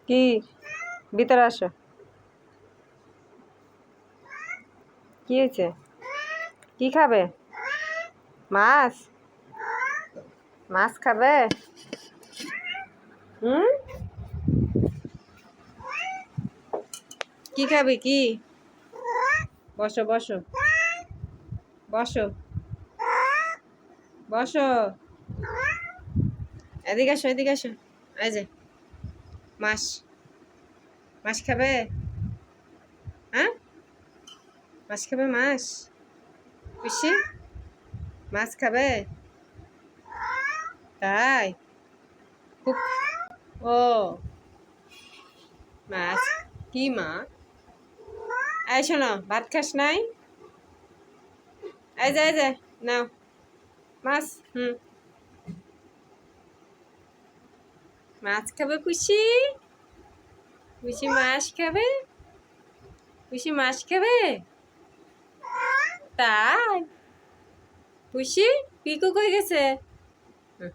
কি ভিতরে আসো। কি হয়েছে? কি খাবে? মাছ? মাছ খাবে? হুম, কি খাবে? কি? বসো বসো বসো বসো, এদিকে আসো, এদিকে আসো। এই যে মাছ, মাছ খাবে? হ্যাঁ, মাছ খাবে? মাছ খুশি? মাছ খাবে? তাই? খুব। ও মাছ। কি মা? এই শোনো, ভাত খাস নাই? এই যে, এই যে, নাও মাছ। হুম, মাছ খাবে খুশি? খুশি মাছ খাবে? খুশি মাছ খাবে? তাই? খুশি পিকু কই গেছে? হুম,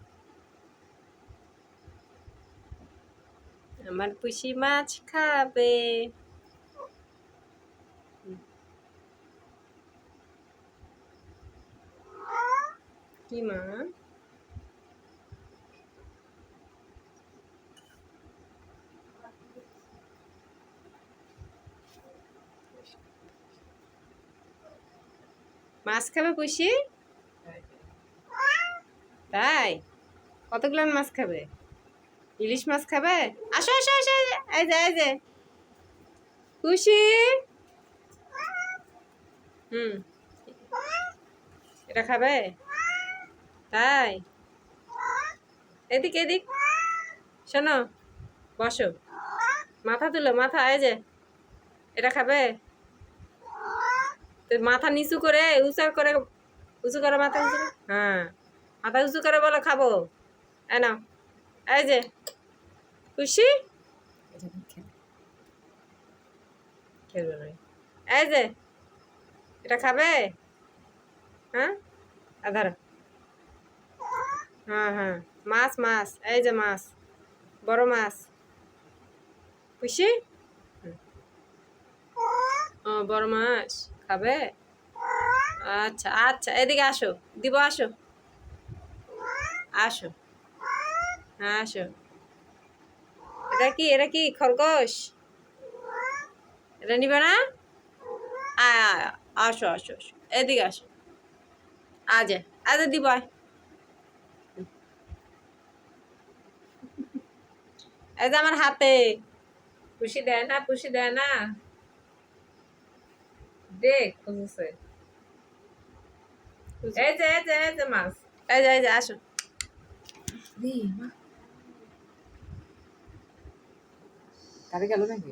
আমার পুষি মাছ খাবে। কি মা? মাছ খাবে পুষি? তাই? কতগুলো মাছ খাবে? ইলিশ মাছ খাবে? আসো আসো আসো, এই যে, এই যে খুশি। হুম, এটা খাবে? তাই? এদিক এদিক, শোনো, বসো, মাথা তুলো, মাথা। এই যে, এটা খাবে? তো মাথা নিচু করে, উঁচা করে, উঁচু করে মাথা উঁচু করে। হ্যাঁ, মাথা উঁচু করে বলো খাবো। এই নাও, এই যে খুশি। খেলবে না। এই যে, এটা খাবে? হ্যাঁ, আধার। হ্যাঁ হ্যাঁ, মাছ মাছ, এই যে মাছ, বড় মাছ খুশি। ও বড় মাছ খাবে? আচ্ছা আচ্ছা, এদিকে আসো, দিব, আসো আসো, হ্যাঁ আসো। এটা কি? এটা কি খরগোশ? এটা নিবে না? আয় আয়, আসো আসো আসো, এদিকে আসো। আজ আজ দিব, আয়। এই যে আমার হাতে। খুশি দেয় না, খুশি দেয় না। দেখ খুঁজছে। এই যে, এই যে, এই যে মাছ। এই যে, এই যে, আসো। কারে গেল নাকি?